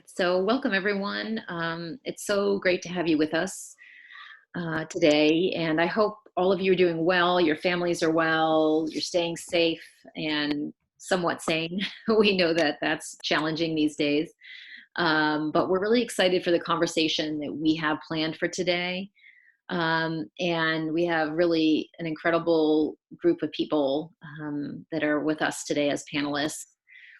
So welcome everyone. It's so great to have you with us today, and I hope all of you are doing well, your families are well, you're staying safe and somewhat sane. We know that that's challenging these days, but we're really excited for the conversation that we have planned for today. And we have really an incredible group of people that are with us today as panelists.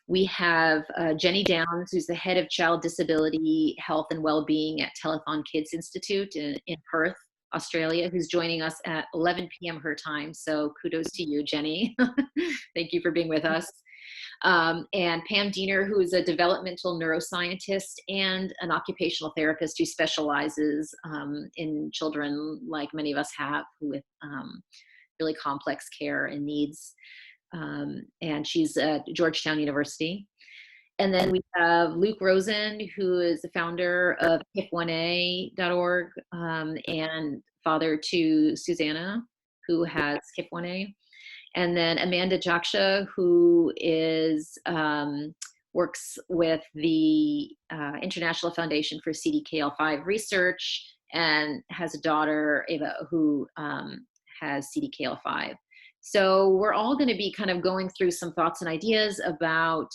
We have Jenny Downs, who's the head of Child Disability Health and Wellbeing at Telethon Kids Institute in Perth, Australia, who's joining us at 11 p.m. her time. So kudos to you, Jenny. Thank you for being with us. And Pam Diener, who is a developmental neuroscientist and an occupational therapist who specializes in children like many of us have with really complex care and needs. And she's at Georgetown University. And then we have Luke Rosen, who is the founder of KIF1A.org and father to Susanna, who has KIF1A. And then Amanda Jaksha, who is works with the International Foundation for CDKL5 Research and has a daughter, Ava, who has CDKL5. So we're all going to be kind of going through some thoughts and ideas about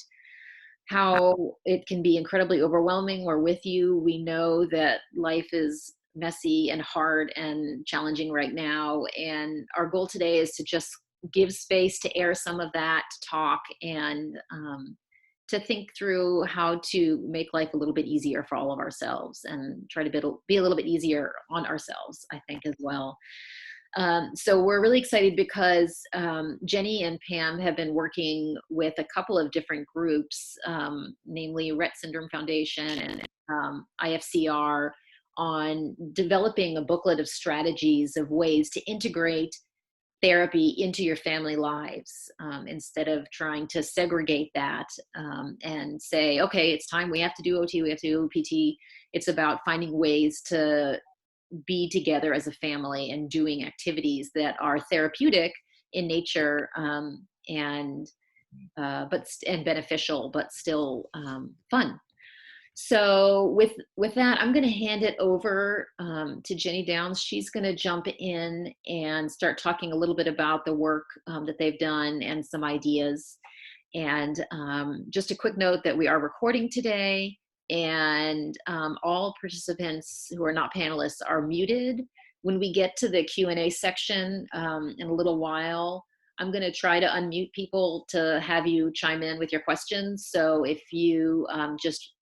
how it can be incredibly overwhelming. We're with you. We know that life is messy and hard and challenging right now. And our goal today is to just give space to air some of that, to talk, and to think through how to make life a little bit easier for all of ourselves and try to be a little bit easier on ourselves, I think, as well. So we're really excited because Jenny and Pam have been working with a couple of different groups, namely Rett Syndrome Foundation and IFCR, on developing a booklet of strategies of ways to integrate therapy into your family lives instead of trying to segregate that and say, okay, it's time, we have to do OT, we have to do PT. It's about finding ways to be together as a family and doing activities that are therapeutic in nature and beneficial, but still fun. So with that, I'm going to hand it over to Jenny Downs. She's going to jump in and start talking a little bit about the work that they've done and some ideas. And just a quick note that we are recording today, and all participants who are not panelists are muted. When we get to the Q&A section in a little while, I'm going to try to unmute people to have you chime in with your questions. So if you just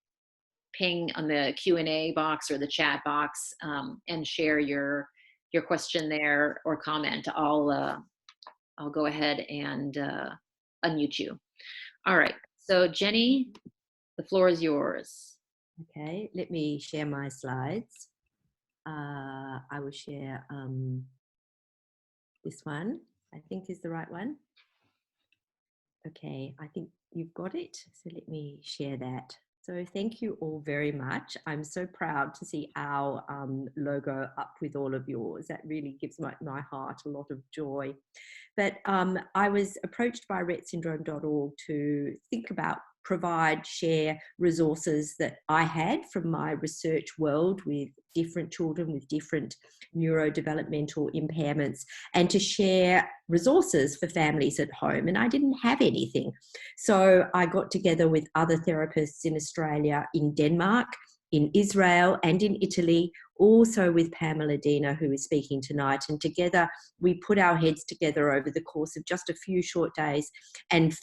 ping on the Q&A box or the chat box and share your question there or comment, I'll go ahead and unmute you. All right, so Jenny, the floor is yours. Okay, let me share my slides. I will share this one, I think is the right one. Okay, I think you've got it. So let me share that. So thank you all very much. I'm so proud to see our logo up with all of yours. That really gives my heart a lot of joy. But I was approached by rettsyndrome.org to think about, provide, share resources that I had from my research world with different children with different neurodevelopmental impairments, and to share resources for families at home. And I didn't have anything. So I got together with other therapists in Australia, in Denmark, in Israel, and in Italy, also with Pamela Diener, who is speaking tonight. And together we put our heads together over the course of just a few short days and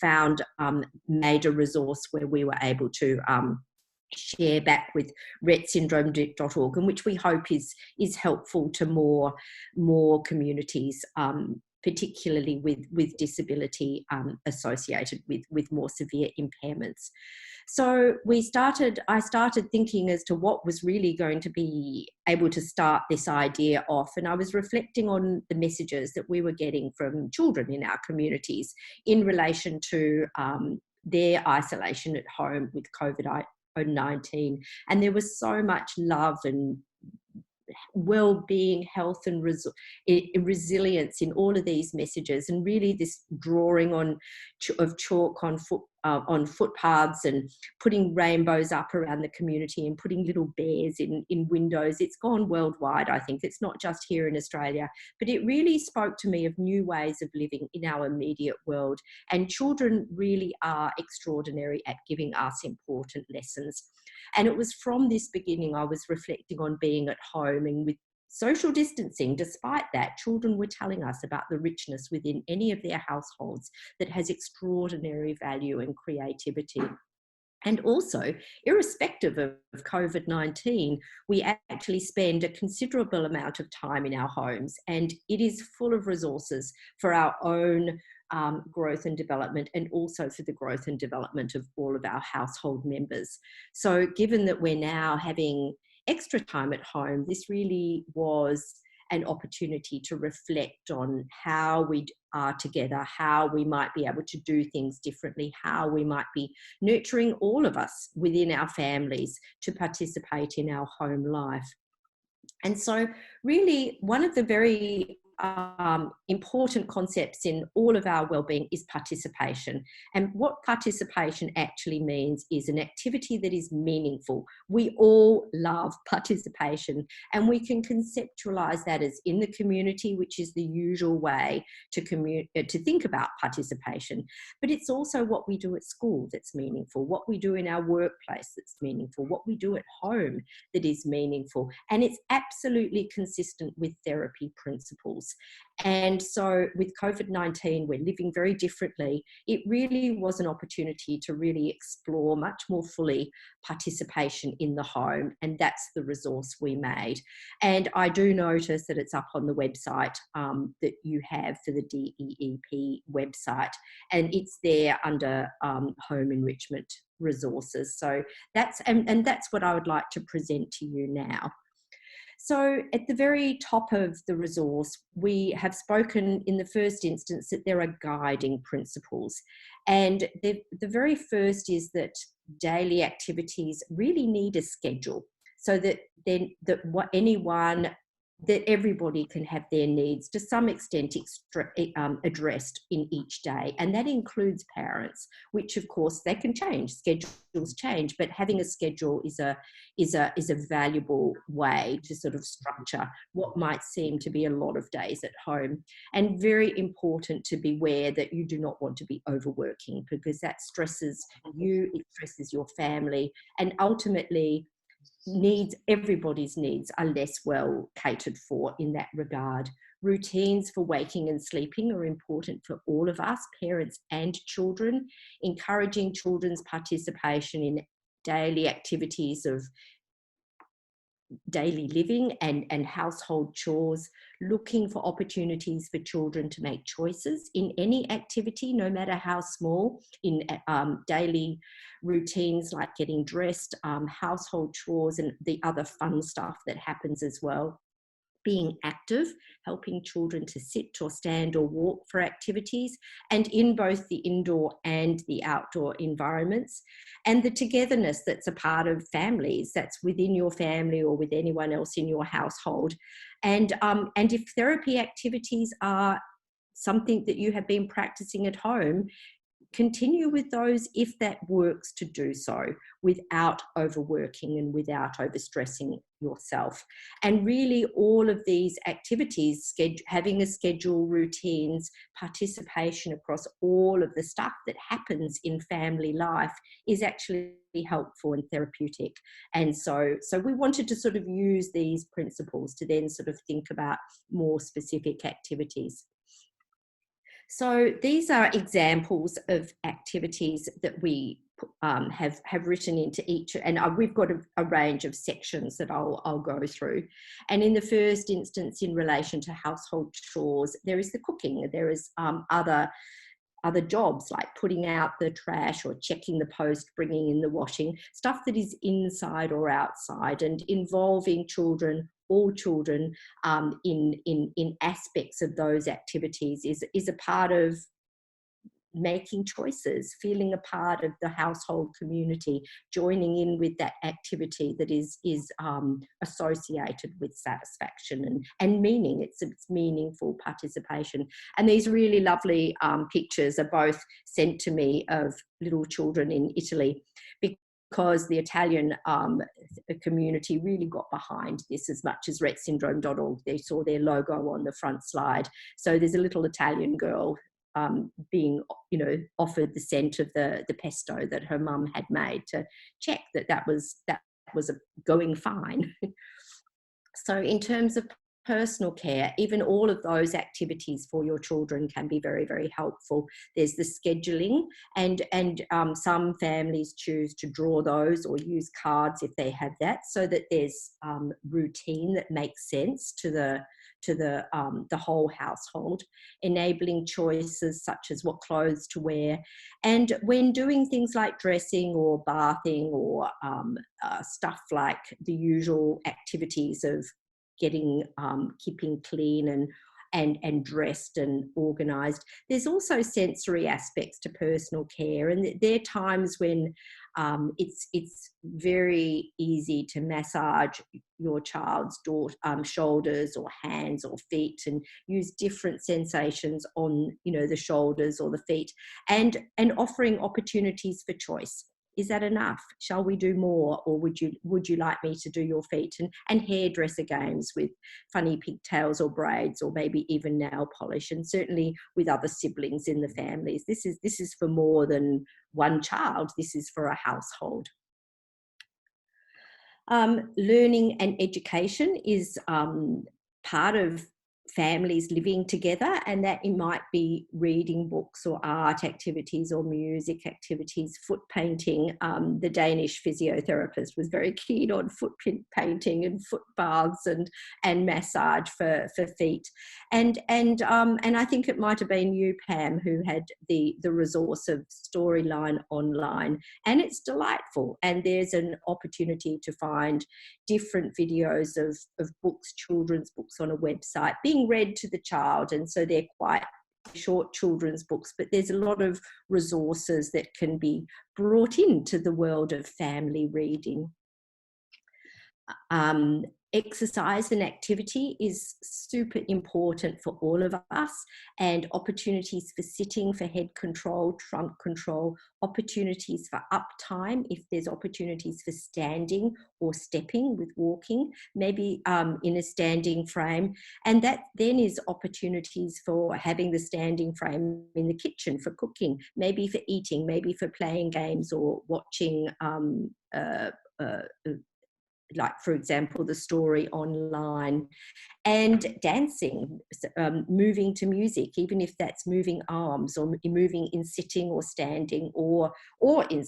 made a resource where we were able to share back with rettsyndrome.org, and which we hope is helpful to more communities, particularly with disability associated with more severe impairments. So I started thinking as to what was really going to be able to start this idea off. And I was reflecting on the messages that we were getting from children in our communities in relation to their isolation at home with COVID-19. And there was so much love and well-being, health and resilience in all of these messages, and really this drawing of chalk on on footpaths and putting rainbows up around the community and putting little bears in windows. It's gone worldwide, I think. It's not just here in Australia, but it really spoke to me of new ways of living in our immediate world. And children really are extraordinary at giving us important lessons. And it was from this beginning I was reflecting on being at home, and with social distancing, despite that, children were telling us about the richness within any of their households that has extraordinary value and creativity. And also, irrespective of COVID-19, we actually spend a considerable amount of time in our homes, and it is full of resources for our own growth and development, and also for the growth and development of all of our household members. So given that we're now having extra time at home, this really was an opportunity to reflect on how we are together, how we might be able to do things differently, how we might be nurturing all of us within our families to participate in our home life. And so really one of the very important concepts in all of our wellbeing is participation. And what participation actually means is an activity that is meaningful. We all love participation, and we can conceptualize that as in the community, which is the usual way to think about participation. But it's also what we do at school that's meaningful, what we do in our workplace that's meaningful, what we do at home that is meaningful. And it's absolutely consistent with therapy principles. And so with COVID-19, we're living very differently. It really was an opportunity to really explore much more fully participation in the home, and that's the resource we made. And I do notice that it's up on the website that you have for the DEE-P website, and it's there under home enrichment resources. So that's what I would like to present to you now. So at the very top of the resource, we have spoken in the first instance that there are guiding principles. And the very first is that daily activities really need a schedule, so that that everybody can have their needs to some extent addressed in each day. And that includes parents, which of course they can change, schedules change, but having a schedule is a valuable way to sort of structure what might seem to be a lot of days at home. And very important to beware that you do not want to be overworking, because that stresses you, it stresses your family, and ultimately everybody's needs are less well catered for in that regard. Routines for waking and sleeping are important for all of us, parents and children. Encouraging children's participation in daily activities of daily living and household chores, looking for opportunities for children to make choices in any activity, no matter how small, in daily routines like getting dressed, household chores, and the other fun stuff that happens as well. Being active, helping children to sit or stand or walk for activities, and in both the indoor and the outdoor environments. And the togetherness that's a part of families, that's within your family or with anyone else in your household. And if therapy activities are something that you have been practicing at home, continue with those if that works to do so, without overworking and without overstressing yourself. And really all of these activities, having a schedule, routines, participation across all of the stuff that happens in family life is actually helpful and therapeutic. And so we wanted to sort of use these principles to then sort of think about more specific activities. So these are examples of activities that we have written into each, and we've got a range of sections that I'll go through. And in the first instance, in relation to household chores, there is the cooking, there is other jobs like putting out the trash or checking the post, bringing in the washing, stuff that is inside or outside, and involving children, all children, in aspects of those activities is a part of making choices, feeling a part of the household community, joining in with that activity that is associated with satisfaction and meaning. It's meaningful participation. And these really lovely pictures are both sent to me of little children in Italy, because the Italian community really got behind this as much as RettSyndrome.org. They saw their logo on the front slide. So there's a little Italian girl being, offered the scent of the pesto that her mum had made to check that was going fine. So in terms of personal care, even all of those activities for your children can be very, very helpful. There's the scheduling, and some families choose to draw those or use cards if they have that, so that there's routine that makes sense to the whole household, enabling choices such as what clothes to wear. And when doing things like dressing or bathing or stuff like the usual activities of getting, keeping clean and dressed and organised, there's also sensory aspects to personal care. And there are times when it's very easy to massage your child's shoulders or hands or feet, and use different sensations on the shoulders or the feet, and offering opportunities for choice. Is that enough? Shall we do more? Or would you like me to do your feet? And hairdresser games with funny pigtails or braids, or maybe even nail polish, and certainly with other siblings in the families. This is for more than one child. This is for a household. Learning and education is part of families living together, and that it might be reading books or art activities or music activities, foot painting. The Danish physiotherapist was very keen on foot painting and foot baths and massage for feet. And I think it might have been you, Pam, who had the resource of Storyline Online, and it's delightful. And there's an opportunity to find different videos of books, children's books on a website being read to the child, and so they're quite short children's books, but there's a lot of resources that can be brought into the world of family reading. Exercise and activity is super important for all of us, and opportunities for sitting, for head control, trunk control, opportunities for uptime, if there's opportunities for standing or stepping with walking, maybe in a standing frame. And that then is opportunities for having the standing frame in the kitchen for cooking, maybe for eating, maybe for playing games or watching like, for example, the Story Online, and dancing, moving to music, even if that's moving arms or moving in sitting or standing or to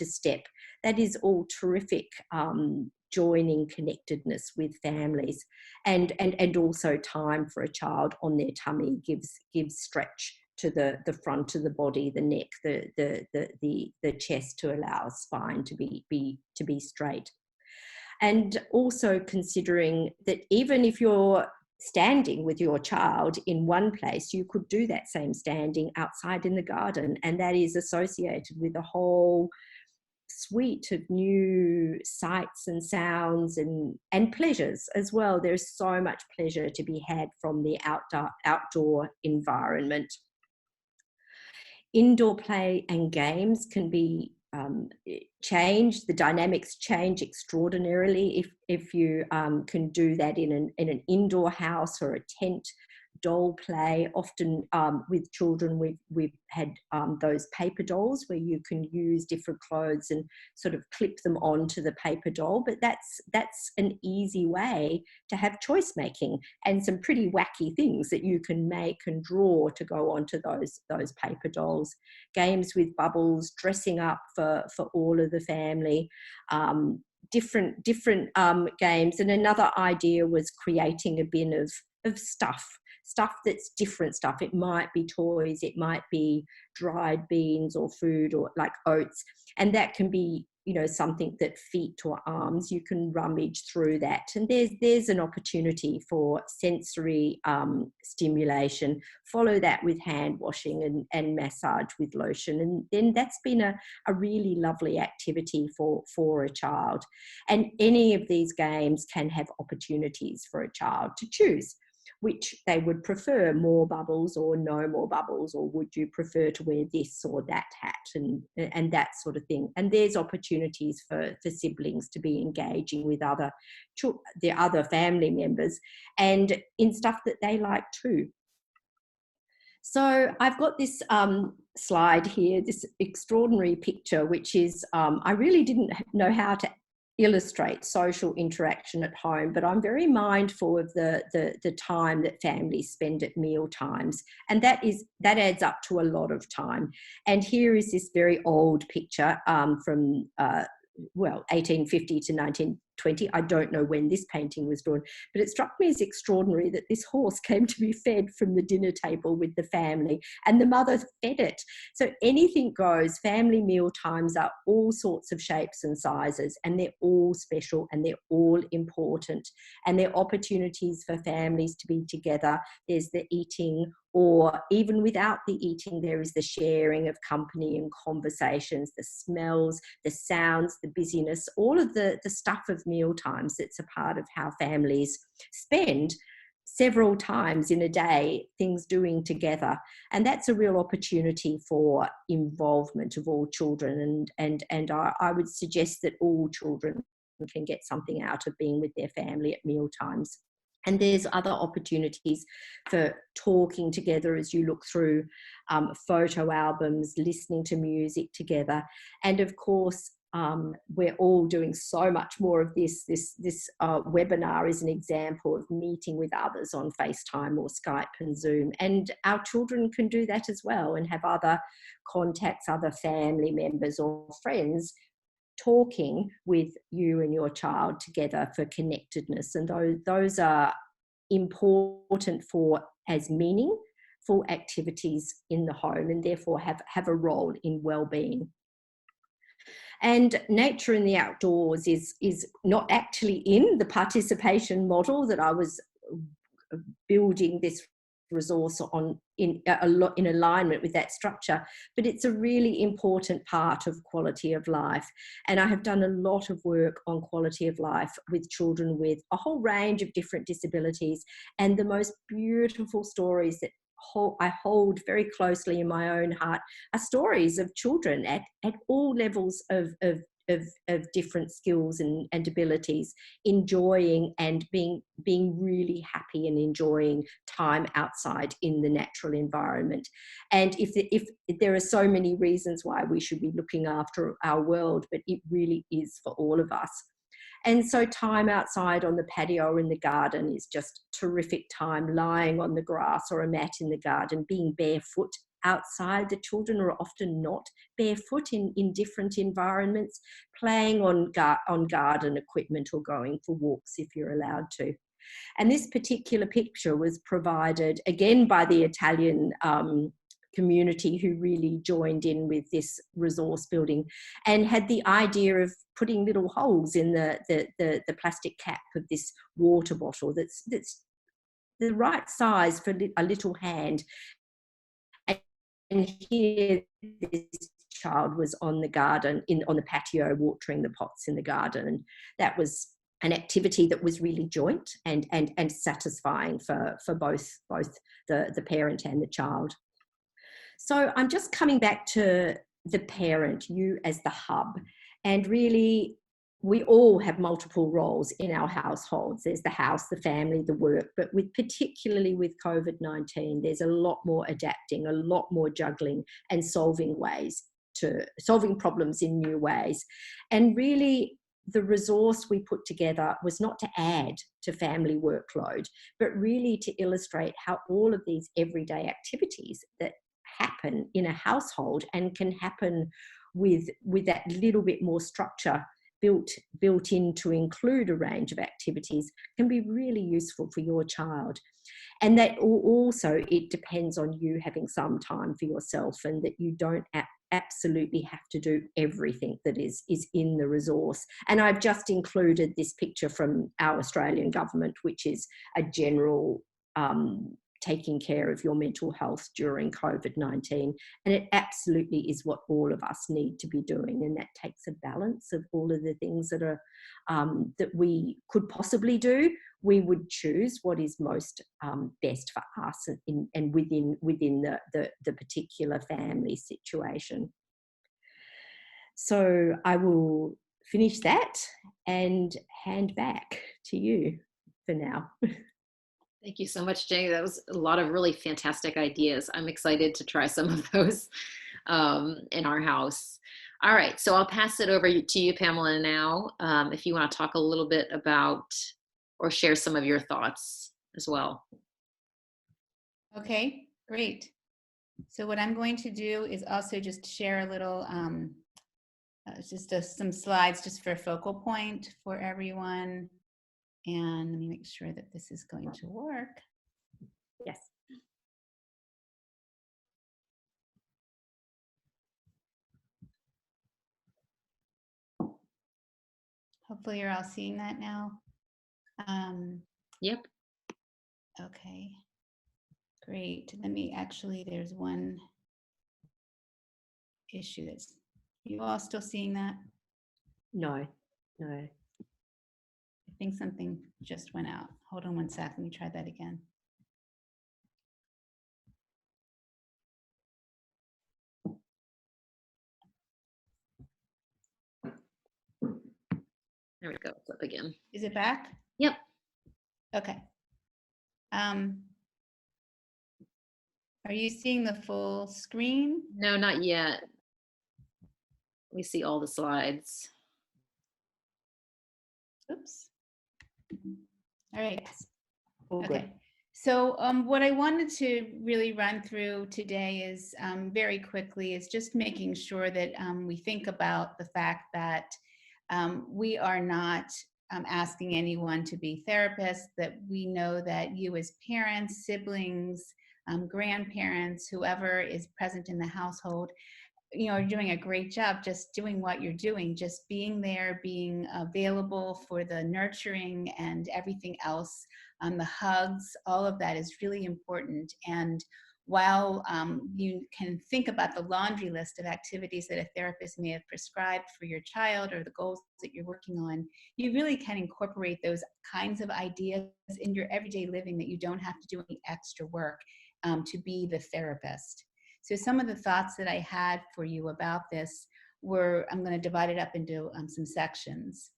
step. That is all terrific joining connectedness with families, and also time for a child on their tummy gives stretch to the front of the body, the neck, the chest, to allow spine to be straight. And also considering that even if you're standing with your child in one place, you could do that same standing outside in the garden, and that is associated with a whole suite of new sights and sounds and pleasures as well. There's so much pleasure to be had from the outdoor environment. Indoor play and games can be change, the dynamics change extraordinarily if you can do that in an indoor house or a tent. Doll play, often with children, we've had those paper dolls where you can use different clothes and sort of clip them onto the paper doll, but that's an easy way to have choice making and some pretty wacky things that you can make and draw to go onto those paper dolls. Games with bubbles, dressing up for all of the family, different games. And another idea was creating a bin of stuff that's different stuff. It might be toys, it might be dried beans or food or like oats, and that can be you know, something that feet or arms, you can rummage through that. And there's an opportunity for sensory stimulation. Follow that with hand washing and massage with lotion. And then that's been a really lovely activity for a child. And any of these games can have opportunities for a child to choose which they would prefer, more bubbles or no more bubbles, or would you prefer to wear this or that hat, and that sort of thing. And there's opportunities for siblings to be engaging with the other family members and in stuff that they like too. So I've got this slide here, this extraordinary picture, which is, I really didn't know how to illustrate social interaction at home, but I'm very mindful of the time that families spend at meal times, and that adds up to a lot of time. And here is this very old picture from 1850 to 1920. I don't know when this painting was drawn, but it struck me as extraordinary that this horse came to be fed from the dinner table with the family, and the mother fed it. So anything goes. Family meal times are all sorts of shapes and sizes, and they're all special and they're all important, and they're opportunities for families to be together. There's the eating, or even without the eating, there is the sharing of company and conversations, the smells, the sounds, the busyness, all of the stuff of meal times that's a part of how families spend several times in a day things doing together. And that's a real opportunity for involvement of all children. And I would suggest that all children can get something out of being with their family at meal times. And there's other opportunities for talking together as you look through photo albums, listening to music together. And of course, we're all doing so much more of this. This webinar is an example of meeting with others on FaceTime or Skype and Zoom. And our children can do that as well and have other contacts, other family members or friends talking with you and your child together for connectedness. And those are important as meaningful activities in the home, and therefore have a role in well-being. And nature in the outdoors is not actually in the participation model that I was building this resource on in alignment with that structure, but it's a really important part of quality of life. And I have done a lot of work on quality of life with children with a whole range of different disabilities, and the most beautiful stories that I hold very closely in my own heart are stories of children at all levels of different skills and abilities, enjoying and being really happy and enjoying time outside in the natural environment. And if there are so many reasons why we should be looking after our world, but it really is for all of us. And so time outside on the patio or in the garden is just terrific time, lying on the grass or a mat in the garden, being barefoot outside. The children are often not barefoot in different environments, playing on garden equipment or going for walks if you're allowed to. And this particular picture was provided again by the Italian community, who really joined in with this resource building and had the idea of putting little holes in the plastic cap of this water bottle that's the right size for a little hand. And here this child was on the garden, on the patio, watering the pots in the garden. And that was an activity that was really joint and satisfying for both the parent and the child. So I'm just coming back to the parent, you as the hub. And really, we all have multiple roles in our households. There's the house, the family, the work, but particularly with COVID-19, there's a lot more adapting, a lot more juggling and solving problems in new ways. And really, the resource we put together was not to add to family workload, but really to illustrate how all of these everyday activities that happen in a household and can happen with that little bit more structure built in to include a range of activities can be really useful for your child. And that also, it depends on you having some time for yourself, and that you don't absolutely have to do everything that is in the resource. And I've just included this picture from our Australian government, which is a general taking care of your mental health during COVID-19. And it absolutely is what all of us need to be doing. And that takes a balance of all of the things that are that we could possibly do. We would choose what is most best for us and within the particular family situation. So I will finish that and hand back to you for now. Thank you so much, Jenny. That was a lot of really fantastic ideas. I'm excited to try some of those in our house. All right, so I'll pass it over to you, Pamela, now, if you want to talk a little bit about or share some of your thoughts as well. Okay, great. So what I'm going to do is also just share a little, some slides just for a focal point for everyone. And let me make sure that this is going to work. Yes. Hopefully you're all seeing that now. Yep. Okay, great. Let me actually, there's one issue that's, you all still seeing that? No. I think something just went out. Hold on one sec, let me try that again. There we go. It's up again. Is it back? Yep. Okay. Are you seeing the full screen? No, not yet. We see all the slides. Oops. All right. All Okay. good. So what I wanted to really run through today is very quickly is just making sure that we think about the fact that we are not asking anyone to be therapists, that we know that you as parents, siblings, grandparents, whoever is present in the household, you know, are doing a great job just doing what you're doing, just being there, being available for the nurturing and everything else, the hugs, all of that is really important. And while you can think about the laundry list of activities that a therapist may have prescribed for your child or the goals that you're working on, you really can incorporate those kinds of ideas in your everyday living, that you don't have to do any extra work to be the therapist. So some of the thoughts that I had for you about this were, I'm going to divide it up into some sections.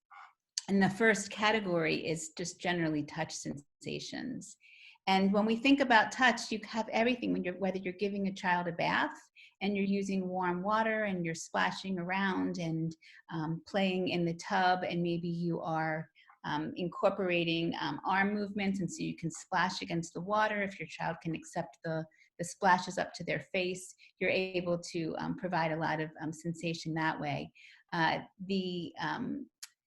And the first category is just generally touch sensations. And when we think about touch, you have everything, when whether you're giving a child a bath and you're using warm water and you're splashing around and playing in the tub, and maybe you are incorporating arm movements, and so you can splash against the water. If your child can accept the splashes up to their face, you're able to provide a lot of sensation that way.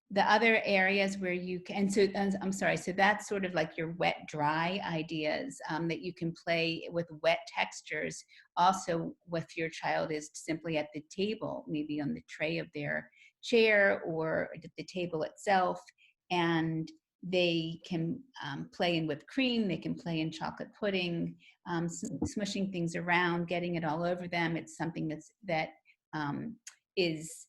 The other areas where you can, so that's sort of like your wet dry ideas, that you can play with wet textures. Also, if your child is simply at the table, maybe on the tray of their chair or at the table itself, and they can play in whipped cream, they can play in chocolate pudding, smushing things around, getting it all over them. It's something that is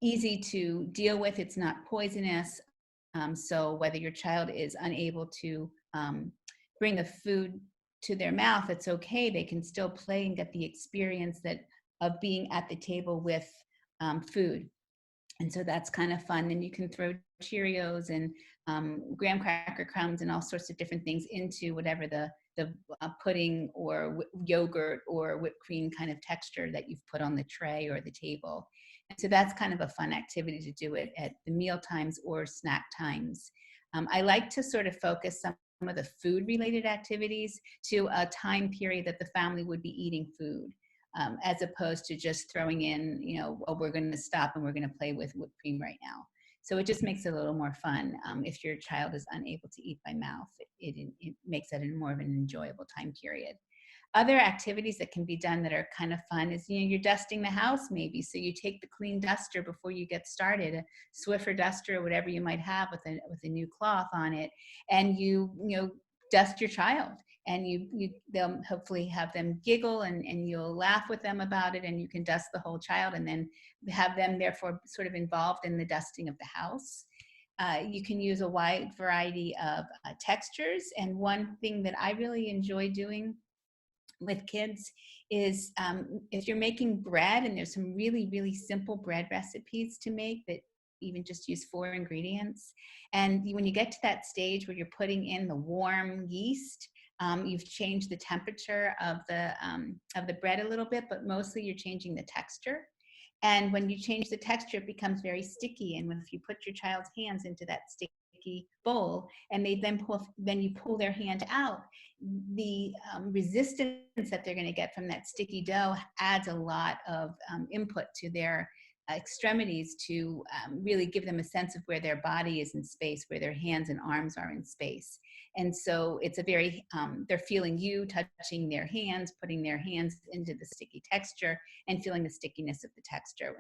easy to deal with. It's not poisonous. So whether your child is unable to bring the food to their mouth, it's okay. They can still play and get the experience of being at the table with food. And so that's kind of fun. And you can throw Cheerios and graham cracker crumbs and all sorts of different things into whatever the pudding or yogurt or whipped cream kind of texture that you've put on the tray or the table. And so that's kind of a fun activity to do it at the meal times or snack times. I like to sort of focus some of the food related activities to a time period that the family would be eating food. As opposed to just throwing in, you know, oh, we're going to stop and we're going to play with whipped cream right now. So it just makes it a little more fun. If your child is unable to eat by mouth, it makes it more of an enjoyable time period. Other activities that can be done that are kind of fun is, you're dusting the house maybe. So you take the clean duster before you get started, a Swiffer duster or whatever you might have with a new cloth on it, and you dust your child. And they'll hopefully have them giggle, and you'll laugh with them about it, and you can dust the whole child, and then have them therefore sort of involved in the dusting of the house. You can use a wide variety of textures. And one thing that I really enjoy doing with kids is if you're making bread, and there's some really, really simple bread recipes to make that even just use 4 ingredients. And when you get to that stage where you're putting in the warm yeast, you've changed the temperature of the bread a little bit, but mostly you're changing the texture. And when you change the texture, it becomes very sticky. And if you put your child's hands into that sticky bowl, and they then you pull their hand out, the resistance that they're going to get from that sticky dough adds a lot of input to their extremities to really give them a sense of where their body is in space, where their hands and arms are in space. And so it's a very, they're feeling you touching their hands, putting their hands into the sticky texture, and feeling the stickiness of the texture.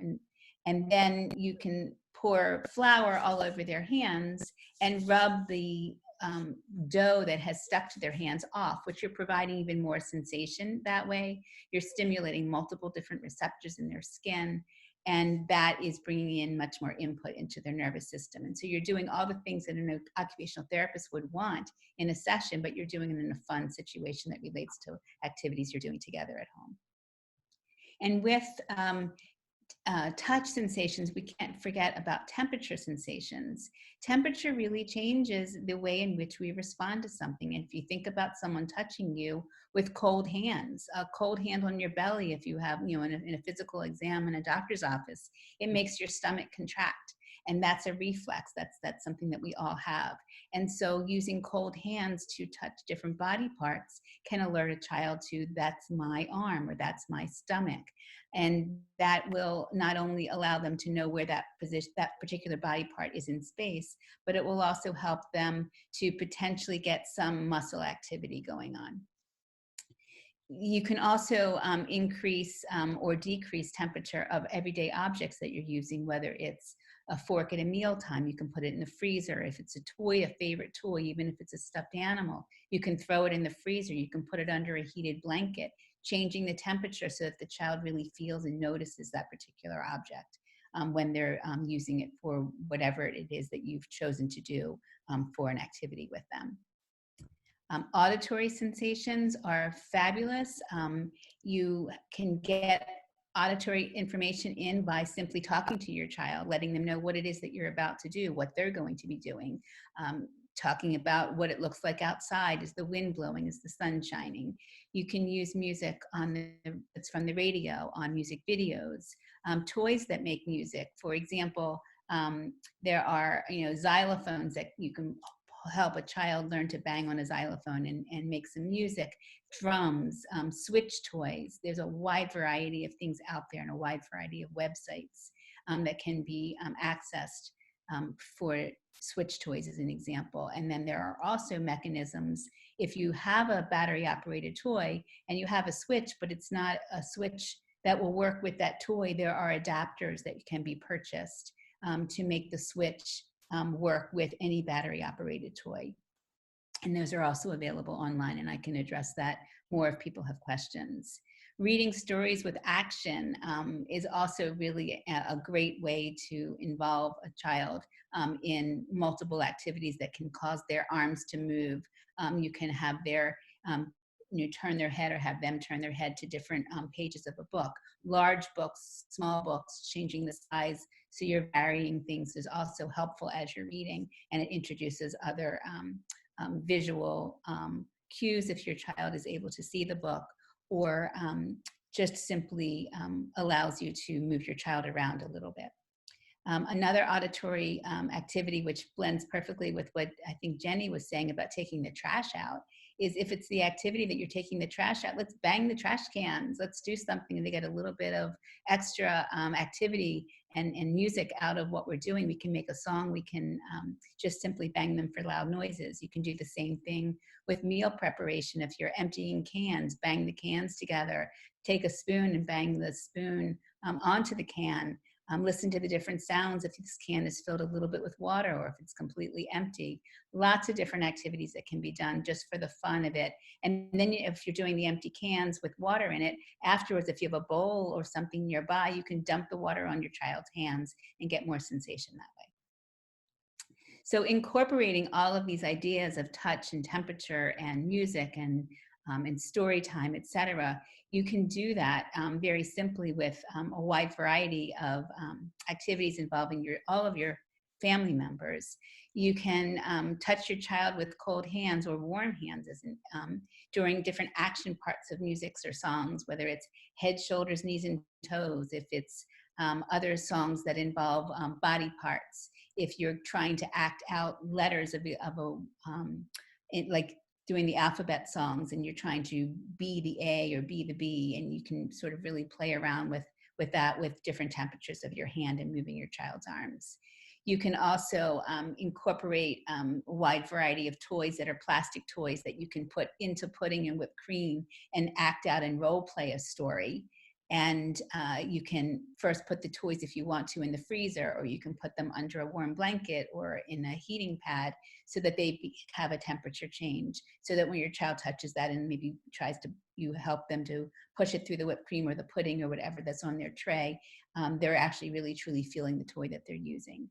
And then you can pour flour all over their hands and rub the dough that has stuck to their hands off, which you're providing even more sensation that way. You're stimulating multiple different receptors in their skin, and that is bringing in much more input into their nervous system. And so you're doing all the things that an occupational therapist would want in a session, but you're doing it in a fun situation that relates to activities you're doing together at home. And with touch sensations, we can't forget about temperature sensations. Temperature really changes the way in which we respond to something. And if you think about someone touching you with cold hands, a cold hand on your belly, if you have, in a physical exam in a doctor's office, it makes your stomach contract. And that's a reflex. That's something that we all have. And so using cold hands to touch different body parts can alert a child to, that's my arm, or that's my stomach. And that will not only allow them to know where that particular body part is in space, but it will also help them to potentially get some muscle activity going on. You can also increase or decrease temperature of everyday objects that you're using, whether it's a fork at a mealtime, you can put it in the freezer. If it's a toy, a favorite toy, even if it's a stuffed animal, you can throw it in the freezer. You can put it under a heated blanket, changing the temperature so that the child really feels and notices that particular object when they're using it for whatever it is that you've chosen to do for an activity with them. Auditory sensations are fabulous. You can get auditory information in by simply talking to your child, letting them know what it is that you're about to do, what they're going to be doing, talking about what it looks like outside. Is the wind blowing? Is the sun shining? You can use music that's from the radio, on music videos, toys that make music. For example, there are xylophones that you can help a child learn to bang on a xylophone and make some music. Drums, switch toys. There's a wide variety of things out there, and a wide variety of websites that can be accessed for switch toys, as an example. And then there are also mechanisms, if you have a battery operated toy and you have a switch, but it's not a switch that will work with that toy, there are adapters that can be purchased to make the switch work with any battery operated toy. And those are also available online, and I can address that more if people have questions. Reading stories with action is also really a great way to involve a child in multiple activities that can cause their arms to move. You can have their turn their head, or have them turn their head to different pages of a book. Large books, small books, changing the size so you're varying things is also helpful as you're reading, and it introduces other visual cues if your child is able to see the book, or just simply allows you to move your child around a little bit. Another auditory activity, which blends perfectly with what I think Jenny was saying about taking the trash out, is if it's the activity that you're taking the trash out, let's bang the trash cans. Let's do something to get a little bit of extra activity and music out of what we're doing. We can make a song. We can just simply bang them for loud noises. You can do the same thing with meal preparation. If you're emptying cans, bang the cans together. Take a spoon and bang the spoon onto the can. Listen to the different sounds if this can is filled a little bit with water or if it's completely empty. Lots of different activities that can be done just for the fun of it. And then if you're doing the empty cans with water in it, afterwards, if you have a bowl or something nearby, you can dump the water on your child's hands and get more sensation that way. So incorporating all of these ideas of touch and temperature and music and story time, etc., you can do that very simply with a wide variety of activities involving all of your family members. You can touch your child with cold hands or warm hands during different action parts of musics or songs, whether it's head, shoulders, knees, and toes, if it's other songs that involve body parts, if you're trying to act out letters like doing the alphabet songs and you're trying to be the A or be the B, and you can sort of really play around with that with different temperatures of your hand and moving your child's arms. You can also incorporate a wide variety of toys that are plastic toys that you can put into pudding and whipped cream and act out and role play a story. And you can first put the toys, if you want to, in the freezer, or you can put them under a warm blanket or in a heating pad so that they have a temperature change, so that when your child touches that and maybe you help them to push it through the whipped cream or the pudding or whatever that's on their tray, they're actually really truly feeling the toy that they're using.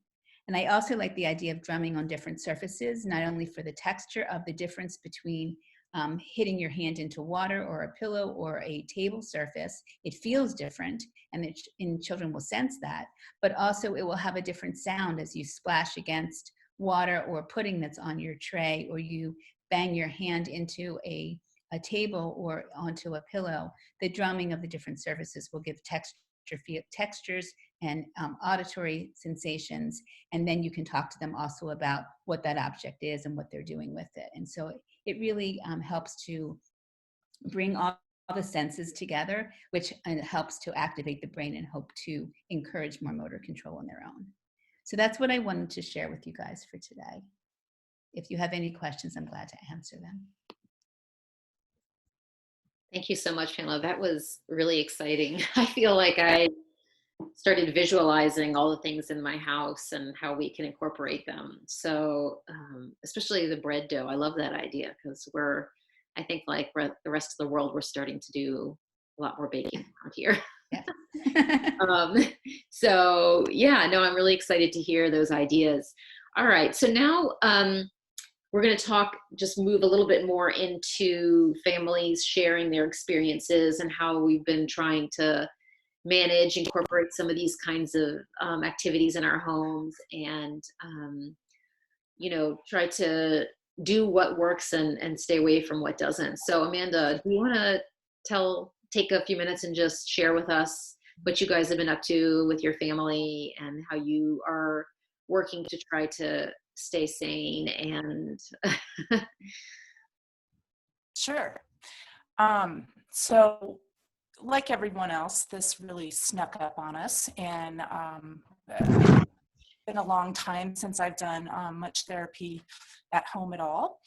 And I also like the idea of drumming on different surfaces, not only for the texture of the difference between hitting your hand into water or a pillow or a table surface. It feels different, and children will sense that, but also it will have a different sound as you splash against water or pudding that's on your tray, or you bang your hand into a table or onto a pillow. The drumming of the different surfaces will give textures and auditory sensations, and then you can talk to them also about what that object is and what they're doing with it. And so it really helps to bring all the senses together, which helps to activate the brain and hope to encourage more motor control on their own. So that's what I wanted to share with you guys for today. If you have any questions, I'm glad to answer them. Thank you so much, Pamela. That was really exciting. I feel like I started visualizing all the things in my house and how we can incorporate them. So especially the bread dough, I love that idea, because I think like the rest of the world, we're starting to do a lot more baking around here. Yeah. So yeah, no, I'm really excited to hear those ideas. All right, so now we're going to just move a little bit more into families sharing their experiences and how we've been trying to incorporate some of these kinds of activities in our homes, and try to do what works and stay away from what doesn't. So Amanda, do you want to take a few minutes and just share with us what you guys have been up to with your family and how you are working to try to stay sane and Sure. So like everyone else, this really snuck up on us, and it's been a long time since I've done much therapy at home at all.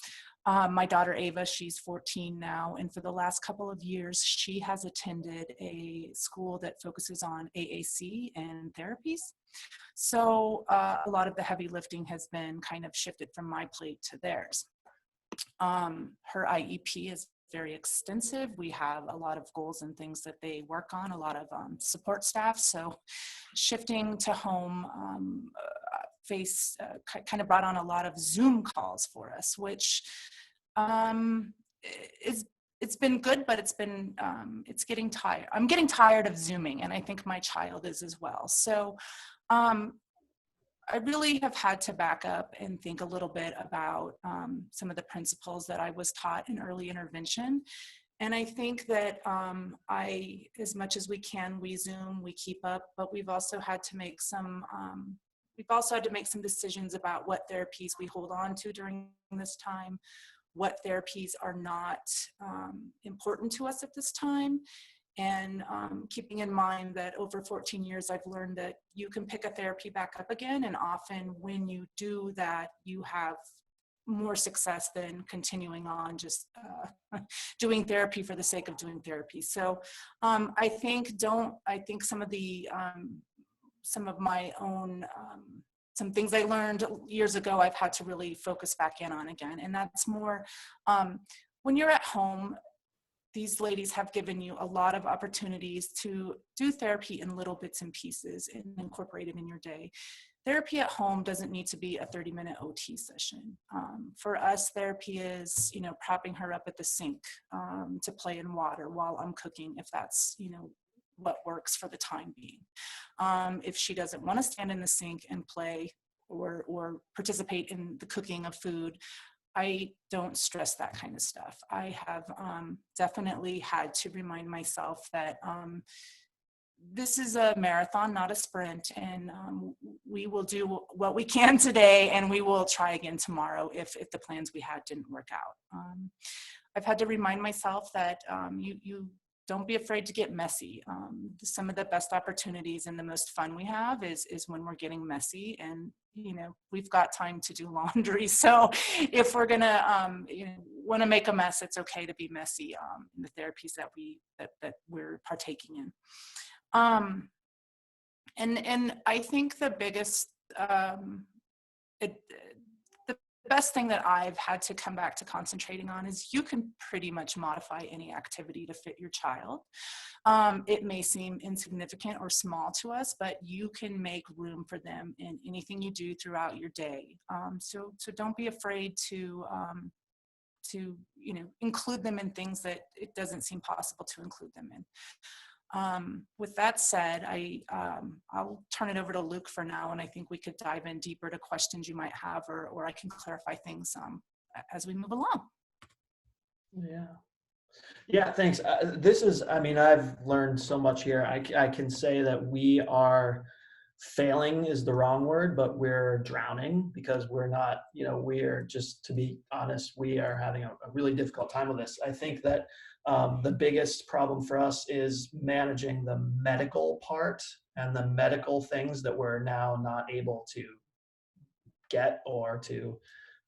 My daughter Ava, she's 14 now, and for the last couple of years, she has attended a school that focuses on AAC and therapies. So a lot of the heavy lifting has been kind of shifted from my plate to theirs. Her IEP is very extensive. We have a lot of goals and things that they work on, a lot of support staff. So shifting to home kind of brought on a lot of Zoom calls for us, which it's been good, but it's getting tired. I'm getting tired of Zooming, and I think my child is as well. So I really have had to back up and think a little bit about some of the principles that I was taught in early intervention. And I think that as much as we can, we Zoom, we keep up, but we've also had to make some decisions about what therapies we hold on to during this time, what therapies are not important to us at this time, And keeping in mind that over 14 years, I've learned that you can pick a therapy back up again. And often when you do that, you have more success than continuing on just doing therapy for the sake of doing therapy. So I think some of my own, some things I learned years ago, I've had to really focus back in on again. And that's more, when you're at home, these ladies have given you a lot of opportunities to do therapy in little bits and pieces and incorporate it in your day. Therapy at home doesn't need to be a 30-minute OT session. For us, therapy is, propping her up at the sink to play in water while I'm cooking, if that's, what works for the time being. If she doesn't want to stand in the sink and play or participate in the cooking of food, I don't stress that kind of stuff. I have definitely had to remind myself that this is a marathon, not a sprint, and we will do what we can today, and we will try again tomorrow if the plans we had didn't work out. I've had to remind myself that you don't be afraid to get messy. Some of the best opportunities and the most fun we have is when we're getting messy, and we've got time to do laundry. So if we're gonna want to make a mess, it's okay to be messy in the therapies that we're partaking in. And I think the biggest, the best thing that I've had to come back to concentrating on is you can pretty much modify any activity to fit your child. It may seem insignificant or small to us, but you can make room for them in anything you do throughout your day. So don't be afraid to include them in things that it doesn't seem possible to include them in. With that said, I'll turn it over to Luke for now, and I think we could dive in deeper to questions you might have, or I can clarify things as we move along. Yeah, thanks. I've learned so much here. I can say that we are failing is the wrong word, but we're drowning because we're not, we're just, to be honest, we are having a really difficult time with this. I think that the biggest problem for us is managing the medical part and the medical things that we're now not able to get or to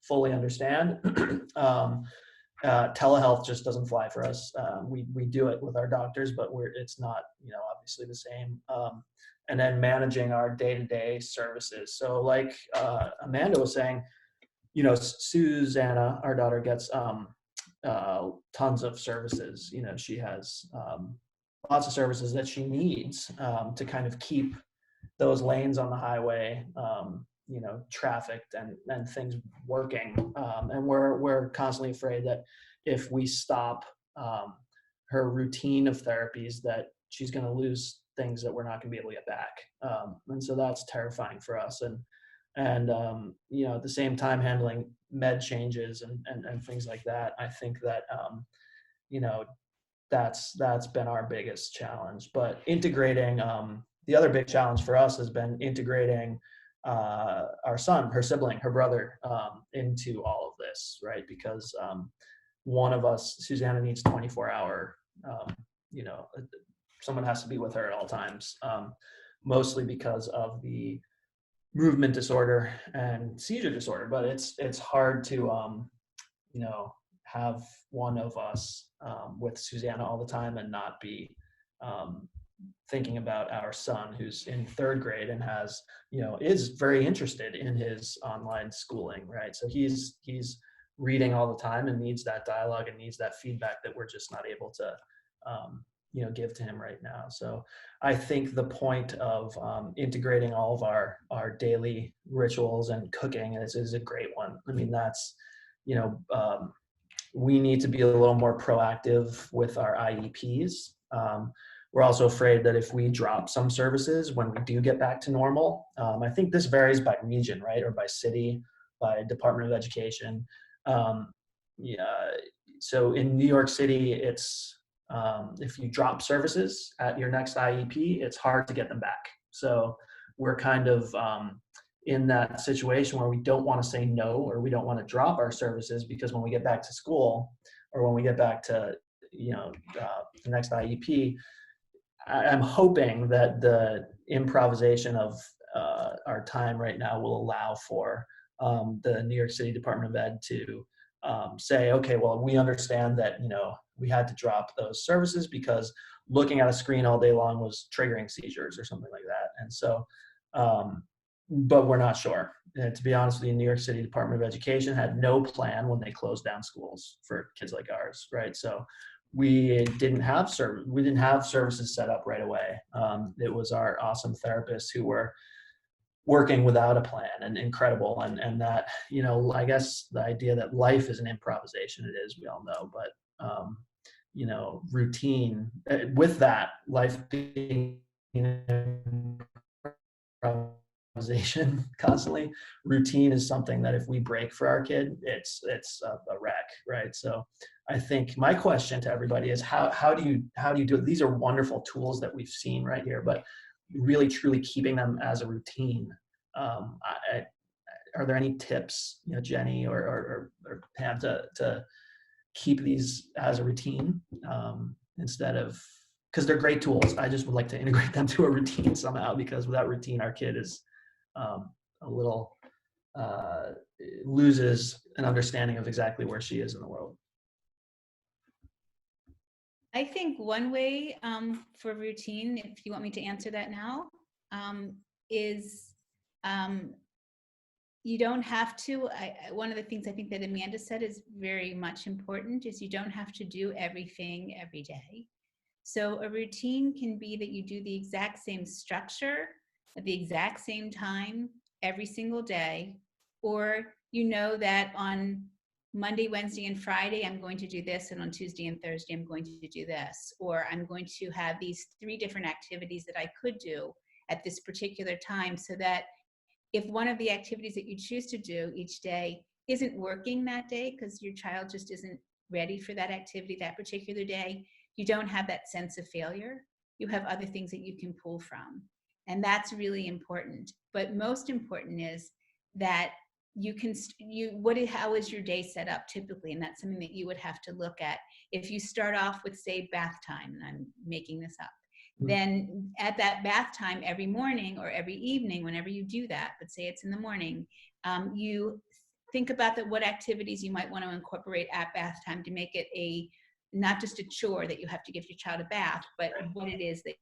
fully understand. Telehealth just doesn't fly for us. We do it with our doctors, but it's not, obviously the same. And then managing our day-to-day services. So like Amanda was saying, Susanna, our daughter, gets tons of services. She has lots of services that she needs to kind of keep those lanes on the highway, trafficked and things working. And we're constantly afraid that if we stop her routine of therapies, that she's going to lose things that we're not going to be able to get back. And so that's terrifying for us. And at the same time, handling med changes and things like that, I think that, that's been our biggest challenge. But integrating, the other big challenge for us has been integrating our son, her sibling, her brother, into all of this, right? Because one of us, Susanna, needs 24-hour, someone has to be with her at all times, mostly because of the movement disorder and seizure disorder. But it's hard to, have one of us with Susanna all the time and not be thinking about our son, who's in 3rd grade and has, is very interested in his online schooling, right? So he's reading all the time and needs that dialogue and needs that feedback that we're just not able to, give to him right now. So I think the point of integrating all of our daily rituals and cooking is a great one. I mean, that's, we need to be a little more proactive with our IEPs. We're also afraid that if we drop some services when we do get back to normal, I think this varies by region, right? Or by city, by Department of Education. So in New York City, it's, if you drop services at your next IEP, it's hard to get them back. So we're kind of in that situation where we don't want to say no, or we don't want to drop our services, because when we get back to school or when we get back to, the next IEP, I'm hoping that the improvisation of our time right now will allow for the New York City Department of Ed to say, okay, well, we understand that, we had to drop those services because looking at a screen all day long was triggering seizures or something like that. And so, but we're not sure. And to be honest with you, New York City Department of Education had no plan when they closed down schools for kids like ours, right? So we didn't have services set up right away. It was our awesome therapists who were working without a plan, and incredible. And that, I guess the idea that life is an improvisation, it is, we all know, but routine with that, life being improvisation constantly, routine is something that if we break for our kid, it's a wreck, right? So I think my question to everybody is how do you do it? These are wonderful tools that we've seen right here, but really truly keeping them as a routine. Are there any tips, Jenny or Pam, to keep these as a routine instead of, because they're great tools. I just would like to integrate them to a routine somehow, because without routine, our kid is a little loses an understanding of exactly where she is in the world. I think one way for routine, if you want me to answer that now, is you don't have to, one of the things I think that Amanda said is very much important, is you don't have to do everything every day. So a routine can be that you do the exact same structure at the exact same time every single day, or that on Monday, Wednesday, and Friday, I'm going to do this, and on Tuesday and Thursday, I'm going to do this, or I'm going to have these 3 different activities that I could do at this particular time, so that if one of the activities that you choose to do each day isn't working that day because your child just isn't ready for that activity that particular day, you don't have that sense of failure. You have other things that you can pull from. And that's really important. But most important is that how is your day set up typically? And that's something that you would have to look at. If you start off with, say, bath time, and I'm making this up, then at that bath time every morning or every evening, whenever you do that, but say it's in the morning, you think about what activities you might want to incorporate at bath time to make it not just a chore that you have to give your child a bath, but what it is that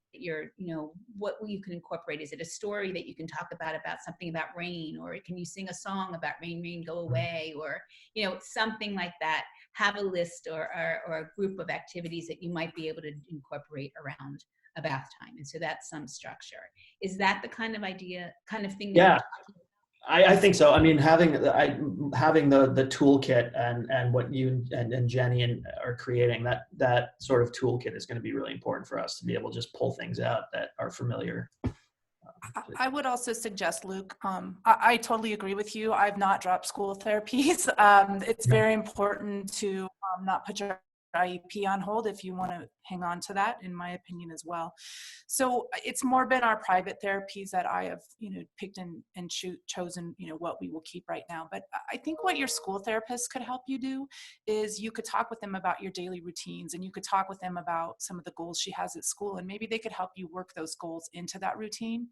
what you can incorporate. Is it a story that you can talk about something about rain, or can you sing a song about rain, rain, go away, or, something like that. Have a list or a group of activities that you might be able to incorporate around a bath time. And so that's some structure. Is that the kind of thing? Yeah. I think so. I mean, having the toolkit and what you and Jenny are creating, that sort of toolkit is going to be really important for us to be able to just pull things out that are familiar. I would also suggest, Luke, I totally agree with you. I've not dropped school therapies. It's very important to not put your IEP on hold if you want to hang on to that, in my opinion, as well. So it's more been our private therapies that I have, picked and chosen, what we will keep right now. But I think what your school therapist could help you do is you could talk with them about your daily routines, and you could talk with them about some of the goals she has at school, and maybe they could help you work those goals into that routine.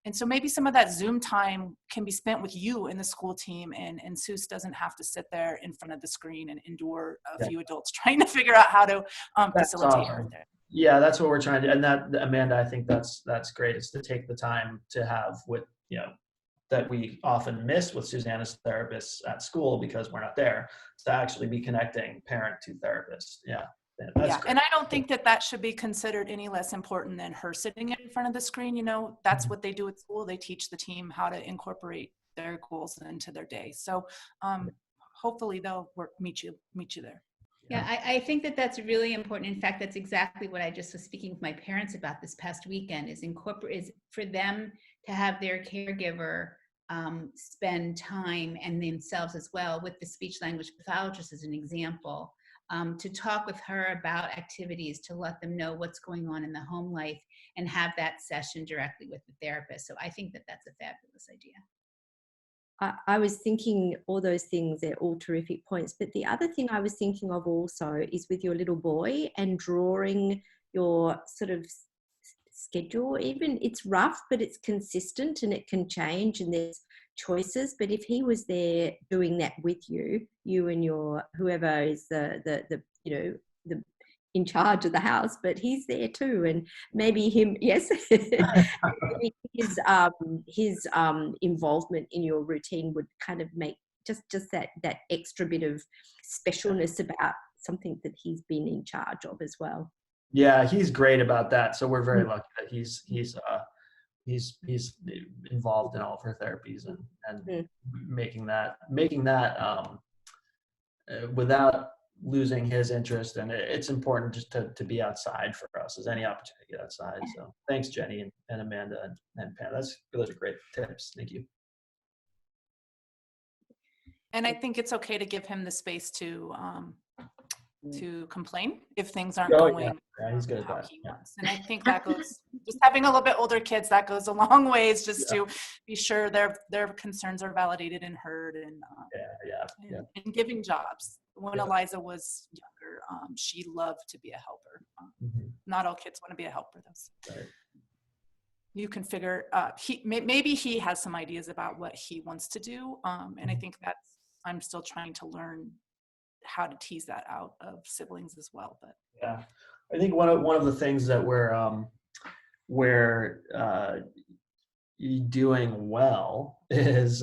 And so maybe some of that Zoom time can be spent with you and the school team, and Seuss doesn't have to sit there in front of the screen and endure a few adults trying to figure out how to facilitate her there. Yeah, that's what we're trying to do. And that, Amanda, I think that's great. It's to take the time to have with, that we often miss with Susanna's therapists at school because we're not there, to actually be connecting parent to therapist. Yeah. Great. And I don't think that should be considered any less important than her sitting in front of the screen. That's what they do at school. They teach the team how to incorporate their goals into their day. So hopefully they'll meet you there. Yeah, I think that's really important. In fact, that's exactly what I just was speaking with my parents about this past weekend, is for them to have their caregiver spend time, and themselves as well, with the speech language pathologist as an example, to talk with her about activities, to let them know what's going on in the home life, and have that session directly with the therapist. So I think that's a fabulous idea. I was thinking all those things, they're all terrific points. But the other thing I was thinking of also is with your little boy and drawing your sort of schedule. Even it's rough, but it's consistent and it can change and there's choices. But if he was there doing that with you, you and your whoever is the the in charge of the house, but he's there too, and maybe him, yes, maybe his involvement in your routine would kind of make just that extra bit of specialness about something that he's been in charge of as well. Yeah, he's great about that. So we're very lucky that he's involved in all of her therapies and making that without losing his interest. And it's important just to be outside for us, as any opportunity to get outside. So thanks, Jenny and Amanda and Pam. Those are great tips. Thank you. And I think it's okay to give him the space to complain if things aren't going he's good at how that. he wants. And I think that goes, just having a little bit older kids, that goes a long ways just to be sure their concerns are validated and heard, and and giving jobs. When Eliza was younger, she loved to be a helper. Not all kids want to be a helper, though. Right. You can figure, maybe he has some ideas about what he wants to do. And I think I'm still trying to learn how to tease that out of siblings as well. But yeah, I think one of the things that we're doing well is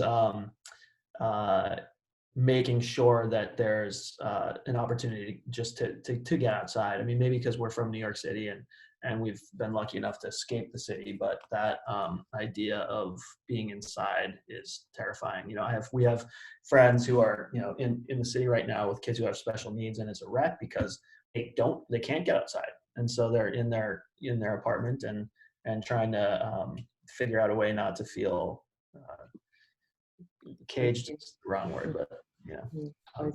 making sure that there's an opportunity just to get outside. I mean, maybe because we're from New York City and we've been lucky enough to escape the city, but that idea of being inside is terrifying. You know, we have friends who are, you know, in the city right now with kids who have special needs, and it's a wreck because they can't get outside, and so they're in their apartment and trying to figure out a way not to feel caged is the wrong word, but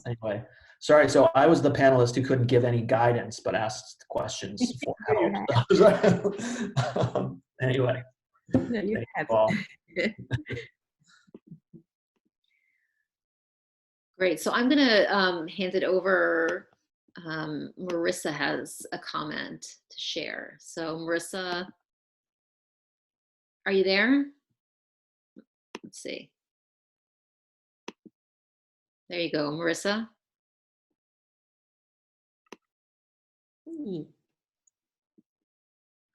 anyway, sorry. So I was the panelist who couldn't give any guidance, but asked questions for help. Anyway, no, you have. Great. So I'm going to hand it over. Marissa has a comment to share. So Marissa, are you there? Let's see. There you go, Marissa.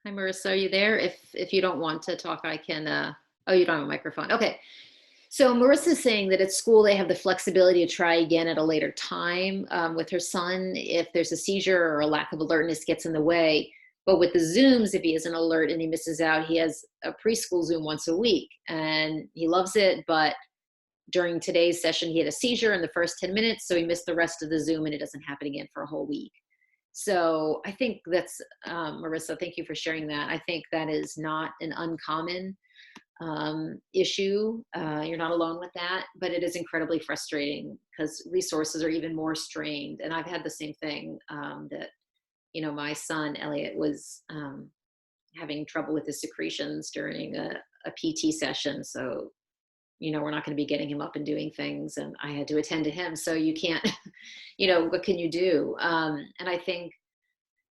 Hi, Marissa, are you there? If you don't want to talk, I can, oh, you don't have a microphone. Okay. So Marissa's saying that at school, they have the flexibility to try again at a later time with her son if there's a seizure or a lack of alertness gets in the way. But with the Zooms, if he isn't alert and he misses out, he has a preschool Zoom once a week and he loves it, but during today's session, he had a seizure in the first 10 minutes, so he missed the rest of the Zoom and it doesn't happen again for a whole week. So I think that's, Marissa, thank you for sharing that. I think that is not an uncommon issue. You're not alone with that, but it is incredibly frustrating because resources are even more strained. And I've had the same thing that, you know, my son, Elliott, was having trouble with his secretions during a PT session. So you know, we're not going to be getting him up and doing things, and I had to attend to him. So you can't, you know, what can you do? And I think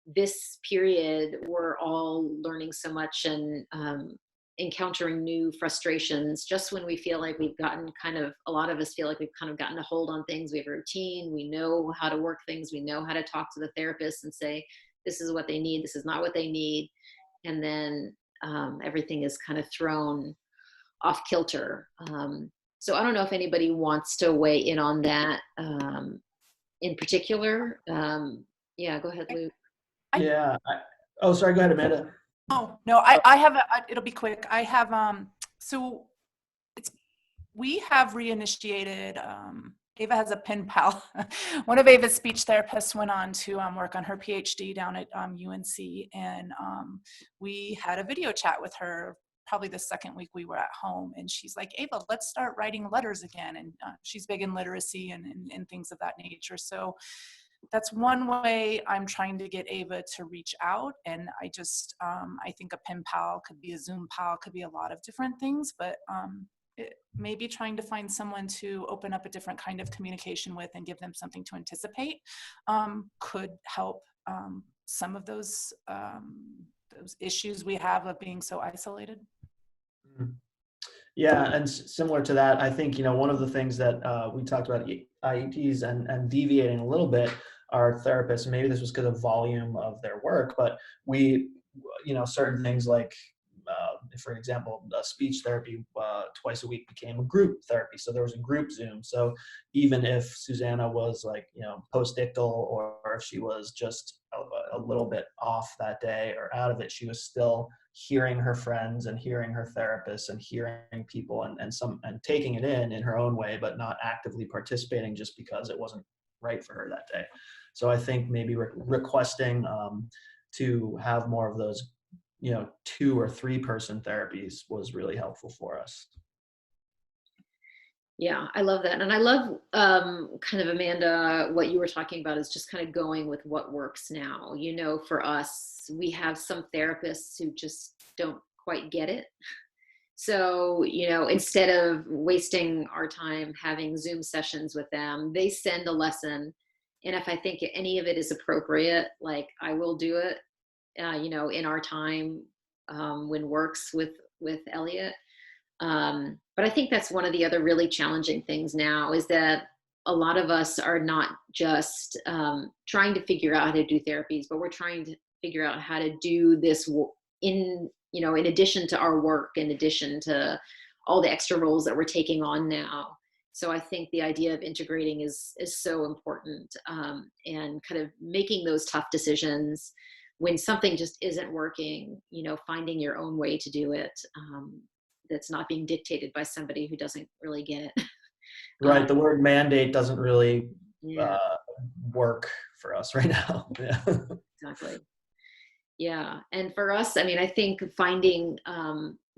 this period, we're all learning so much and encountering new frustrations just when we feel like we've gotten a lot of us feel like we've kind of gotten a hold on things. We have a routine, we know how to work things, we know how to talk to the therapist and say, this is what they need, this is not what they need. And then everything is kind of thrown off kilter. So I don't know if anybody wants to weigh in on that in particular. Yeah, go ahead, Luke. Yeah. Sorry, go ahead, Amanda. Oh, no, I have, it'll be quick. I have, so we have reinitiated, Ava has a pen pal. One of Ava's speech therapists went on to work on her PhD down at UNC, and we had a video chat with her probably the second week we were at home, and she's like, Ava, let's start writing letters again. And she's big in literacy and things of that nature. So that's one way I'm trying to get Ava to reach out. And I just, I think a pen pal could be a Zoom pal, could be a lot of different things, but maybe trying to find someone to open up a different kind of communication with and give them something to anticipate could help some of those issues we have of being so isolated. Yeah, and similar to that, I think, one of the things that we talked about IEPs and deviating a little bit, our therapists, maybe this was because of volume of their work, but we, certain things like, for example, speech therapy twice a week became a group therapy. So there was a group Zoom. So even if Susanna was like, post-ictal, or if she was just a little bit off that day or out of it, she was still hearing her friends and hearing her therapists and hearing people and taking it in her own way, but not actively participating just because it wasn't right for her that day. So I think maybe requesting to have more of those 2 or 3 person therapies was really helpful for us. Yeah, I love that. And I love kind of, Amanda, what you were talking about is just kind of going with what works now. For us, we have some therapists who just don't quite get it. So, instead of wasting our time having Zoom sessions with them, they send a lesson. And if I think any of it is appropriate, like, I will do it, in our time when works with Elliott. But I think that's one of the other really challenging things now, is that a lot of us are not just trying to figure out how to do therapies, but we're trying to figure out how to do this in addition to our work, in addition to all the extra roles that we're taking on now. So I think the idea of integrating is so important, and kind of making those tough decisions when something just isn't working, finding your own way to do it. That's not being dictated by somebody who doesn't really get it. Right. The word mandate doesn't really Yeah. Work for us right now. Yeah. Exactly. Yeah. And for us, I think finding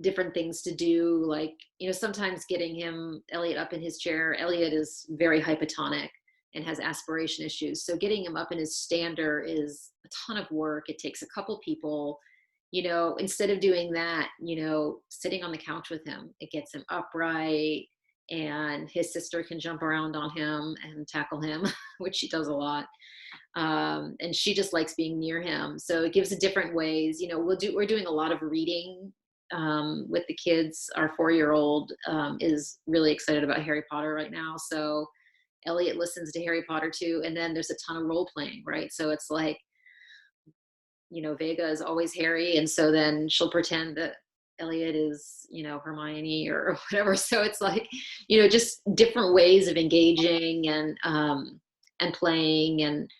different things to do, like, sometimes getting Elliott up in his chair. Elliott is very hypotonic and has aspiration issues. So getting him up in his stander is a ton of work. It takes a couple people. Instead of doing that, sitting on the couch with him, it gets him upright, and his sister can jump around on him and tackle him, which she does a lot. And she just likes being near him. So it gives it different ways. We're doing a lot of reading with the kids. Our 4-year-old is really excited about Harry Potter right now. So Elliott listens to Harry Potter too. And then there's a ton of role playing, right? So it's like, Vega is always Harry. And so then she'll pretend that Elliott is, Hermione or whatever. So it's like, just different ways of engaging and playing. And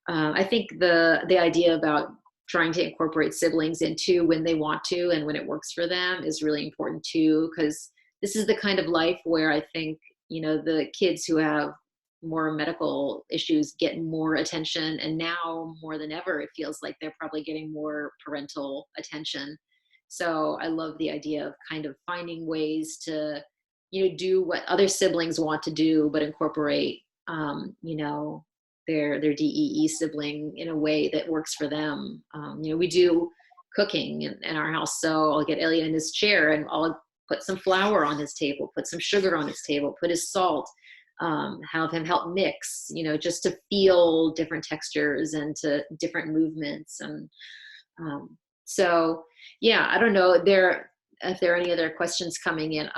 I think the idea about trying to incorporate siblings into when they want to and when it works for them is really important too, because this is the kind of life where I think, the kids who have more medical issues get more attention, and now more than ever it feels like they're probably getting more parental attention. So I love the idea of kind of finding ways to do what other siblings want to do, but incorporate their DEE sibling in a way that works for them. We do cooking in our house, so I'll get Elliott in his chair and I'll put some flour on his table, put some sugar on his table, put his salt, have him help mix, just to feel different textures and to different movements. And so, yeah, I don't know if there are any other questions coming in,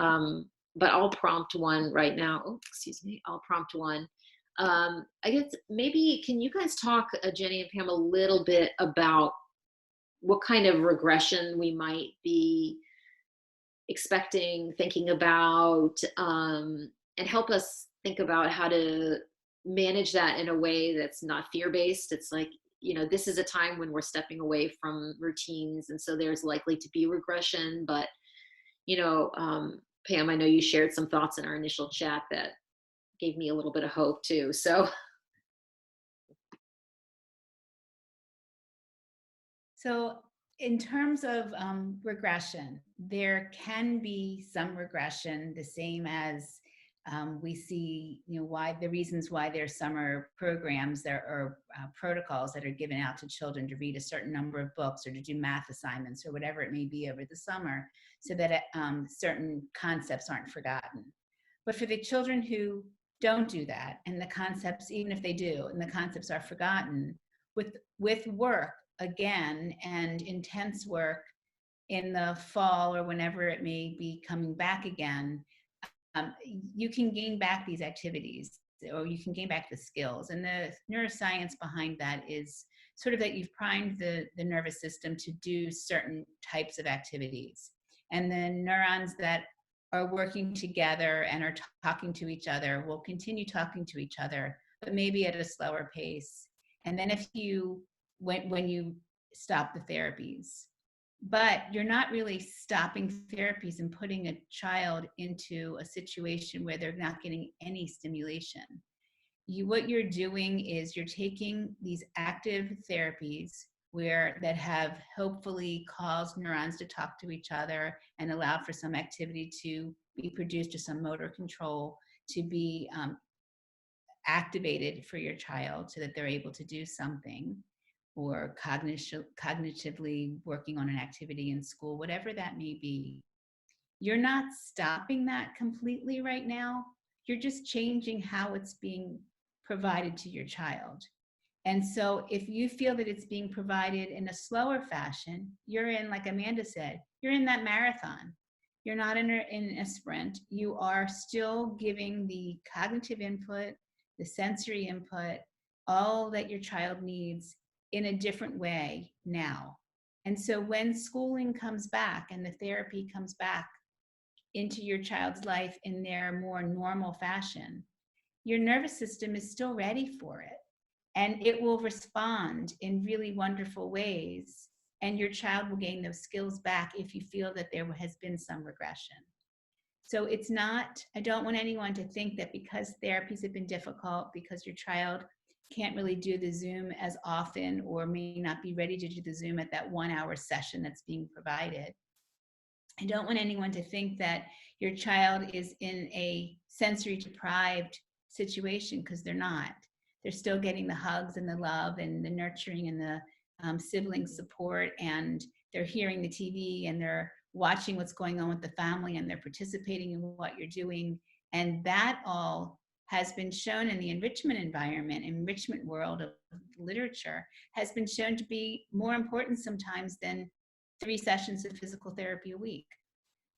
but I'll prompt one right now. Oh, excuse me. I'll prompt one. I guess maybe, can you guys talk, Jenny and Pam, a little bit about what kind of regression we might be expecting, thinking about, and help us think about how to manage that in a way that's not fear-based. It's like, this is a time when we're stepping away from routines, and so there's likely to be regression. But, Pam, I know you shared some thoughts in our initial chat that gave me a little bit of hope too. So in terms of regression, there can be some regression, the same as we see, why the reasons why there's summer programs, there are protocols that are given out to children to read a certain number of books or to do math assignments or whatever it may be over the summer. so that certain concepts aren't forgotten. But for the children who don't do that, and the concepts, even if they do, and the concepts are forgotten, with work again, and intense work in the fall or whenever it may be coming back again, you can gain back these activities, or you can gain back the skills. And the neuroscience behind that is sort of that you've primed the nervous system to do certain types of activities. And the neurons that are working together and are talking to each other will continue talking to each other, but maybe at a slower pace. And then when you stop the therapies, but you're not really stopping therapies and putting a child into a situation where they're not getting any stimulation. What you're doing is you're taking these active therapies that have hopefully caused neurons to talk to each other and allowed for some activity to be produced, or some motor control to be activated for your child so that they're able to do something, or cognitively working on an activity in school, whatever that may be. You're not stopping that completely right now. You're just changing how it's being provided to your child. And so if you feel that it's being provided in a slower fashion, you're in, like Amanda said, you're in that marathon. You're not in a sprint. You are still giving the cognitive input, the sensory input, all that your child needs in a different way now. And so when schooling comes back and the therapy comes back into your child's life in their more normal fashion, your nervous system is still ready for it. And it will respond in really wonderful ways. And your child will gain those skills back if you feel that there has been some regression. So it's not, I don't want anyone to think that because therapies have been difficult, because your child can't really do the Zoom as often, or may not be ready to do the Zoom at that 1 hour session that's being provided. I don't want anyone to think that your child is in a sensory deprived situation, because they're not. They're still getting the hugs and the love and the nurturing and the sibling support, and they're hearing the TV, and they're watching what's going on with the family, and they're participating in what you're doing. And that all has been shown in the enrichment environment, enrichment world of literature, has been shown to be more important sometimes than 3 sessions of physical therapy a week.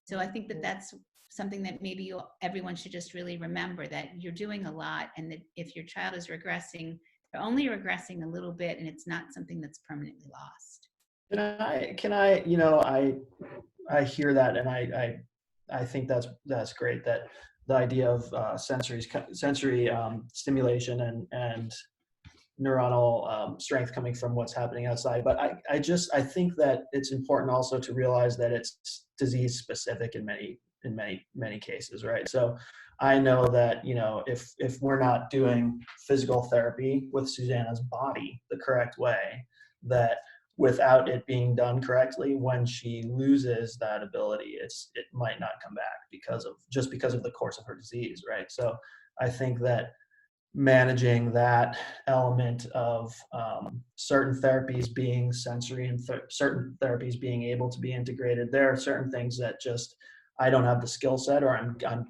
So I think that that's something that maybe everyone should just really remember, that you're doing a lot, and that if your child is regressing, they're only regressing a little bit, and it's not something that's permanently lost. Can I, you know, I hear that, and I think that's great, that the idea of sensory stimulation and neuronal strength coming from what's happening outside. But I think that it's important also to realize that it's disease specific in many cases, right? So I know that, you know, if we're not doing physical therapy with Susanna's body the correct way, that without it being done correctly, when she loses that ability, it might not come back because of the course of her disease, right? So I think that managing that element of certain therapies being sensory and certain therapies being able to be integrated, there are certain things that just I don't have the skill set, or I'm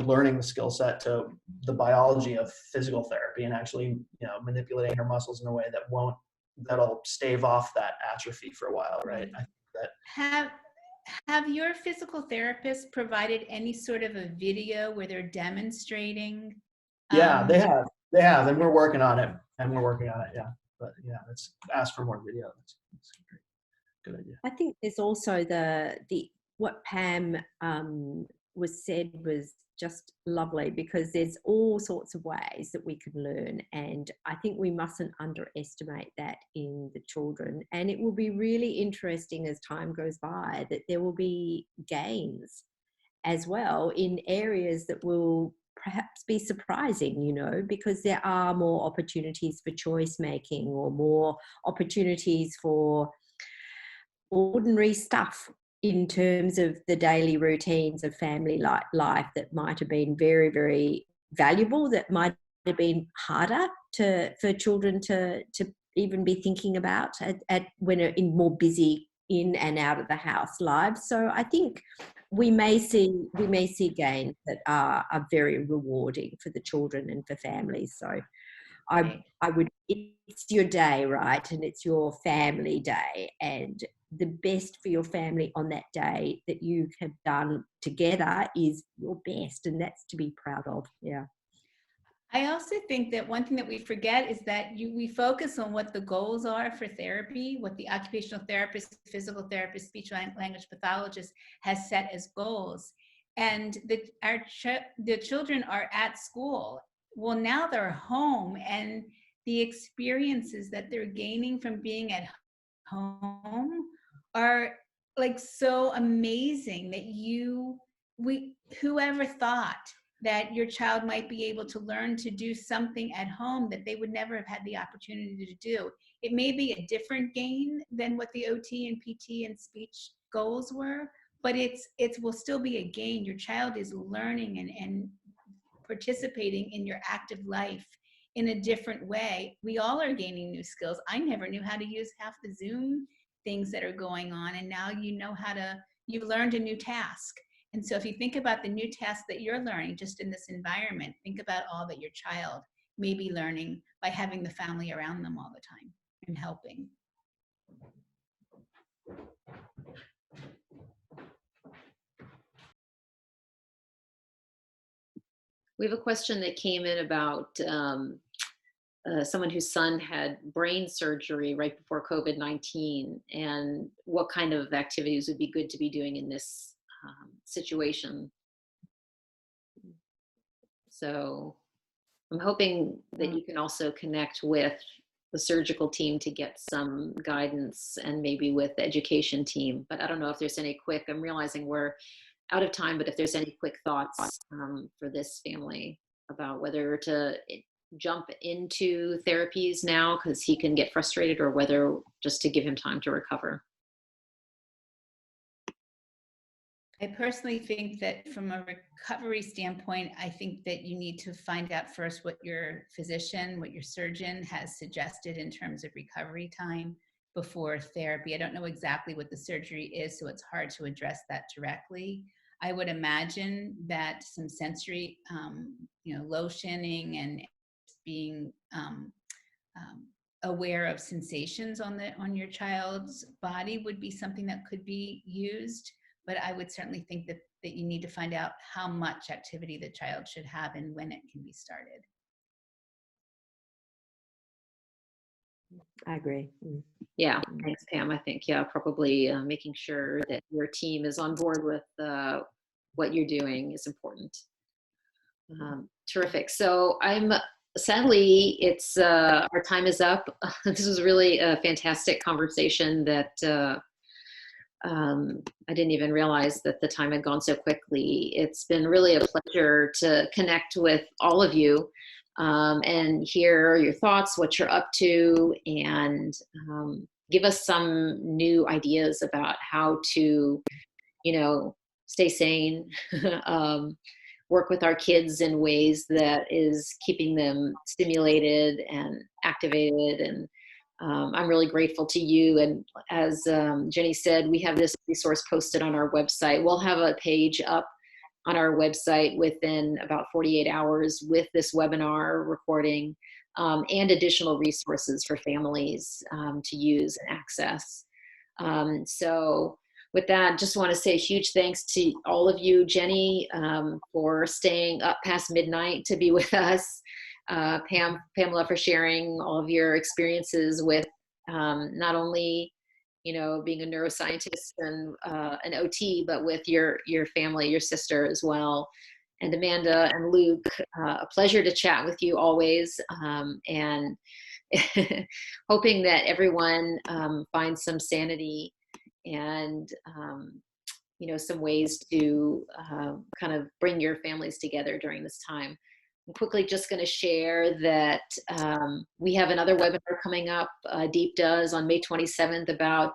learning the skill set to the biology of physical therapy, and actually, you know, manipulating her muscles in a way that'll stave off that atrophy for a while, right? I think that have your physical therapists provided any sort of a video where they're demonstrating? Yeah, they have, and we're working on it. Yeah, but yeah, let's ask for more video. That's great. Good idea. I think there's also the what Pam was said was just lovely, because there's all sorts of ways that we can learn, and I think we mustn't underestimate that in the children. And it will be really interesting as time goes by that there will be gains as well in areas that will perhaps be surprising, you know, because there are more opportunities for choice making, or more opportunities for ordinary stuff in terms of the daily routines of family life that might have been very, very valuable, that might have been harder for children to even be thinking about at when in more busy in and out of the house lives. So I think we may see gains that are very rewarding for the children and for families. So I would, it's your day, right? And it's your family day, and the best for your family on that day that you have done together is your best, and that's to be proud of. Yeah. I also think that one thing that we forget is that we focus on what the goals are for therapy, what the occupational therapist, physical therapist, speech language pathologist has set as goals. And the children are at school. Well, now they're home, and the experiences that they're gaining from being at home are like so amazing that whoever thought that your child might be able to learn to do something at home that they would never have had the opportunity to do. It may be a different gain than what the OT and PT and speech goals were, but it will still be a gain. Your child is learning and participating in your active life in a different way. We all are gaining new skills. I never knew how to use half the Zoom things that are going on, and now you know how to, you've learned a new task. And so if you think about the new tasks that you're learning just in this environment, think about all that your child may be learning by having the family around them all the time and helping. We have a question that came in about someone whose son had brain surgery right before COVID-19, and what kind of activities would be good to be doing in this situation. So I'm hoping that you can also connect with the surgical team to get some guidance, and maybe with the education team. But I don't know if there's any quick, I'm realizing we're out of time, but if there's any quick thoughts for this family about whether to jump into therapies now because he can get frustrated, or whether just to give him time to recover. I personally think that from a recovery standpoint, I think that you need to find out first what your physician, what your surgeon has suggested in terms of recovery time before therapy. I don't know exactly what the surgery is, so it's hard to address that directly. I would imagine that some sensory, lotioning and being aware of sensations on your child's body would be something that could be used. But I would certainly think that you need to find out how much activity the child should have and when it can be started. I agree. Yeah, thanks, Pam. I think, yeah, probably making sure that your team is on board with what you're doing is important. Terrific. So sadly, it's our time is up. This was really a fantastic conversation that I didn't even realize that the time had gone so quickly. It's been really a pleasure to connect with all of you and hear your thoughts, what you're up to, and give us some new ideas about how to, stay sane, work with our kids in ways that is keeping them stimulated and activated. And I'm really grateful to you. And as Jenny said, we have this resource posted on our website. We'll have a page up on our website within about 48 hours with this webinar recording and additional resources for families to use and access. So with that, just want to say a huge thanks to all of you, Jenny, for staying up past midnight to be with us. Pamela, for sharing all of your experiences with not only, being a neuroscientist and an OT, but with your family, your sister as well. And Amanda and Luke, a pleasure to chat with you always. And hoping that everyone finds some sanity and some ways to kind of bring your families together during this time. I'm quickly just going to share that we have another webinar coming up, DEEP does, on May 27th about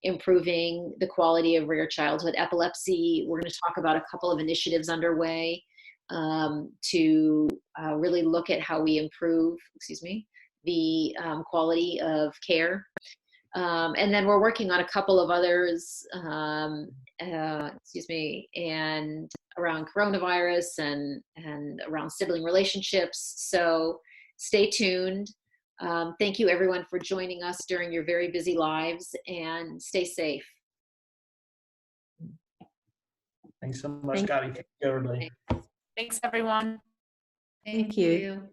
improving the quality of rare childhood epilepsy. We're going to talk about a couple of initiatives underway to really look at how we improve, the quality of care And then we're working on a couple of others, and around coronavirus and around sibling relationships. So stay tuned. Thank you everyone for joining us during your very busy lives, and stay safe. Thanks so much, Gabi. Thank you, everybody. Thanks, everyone. Thank you. you.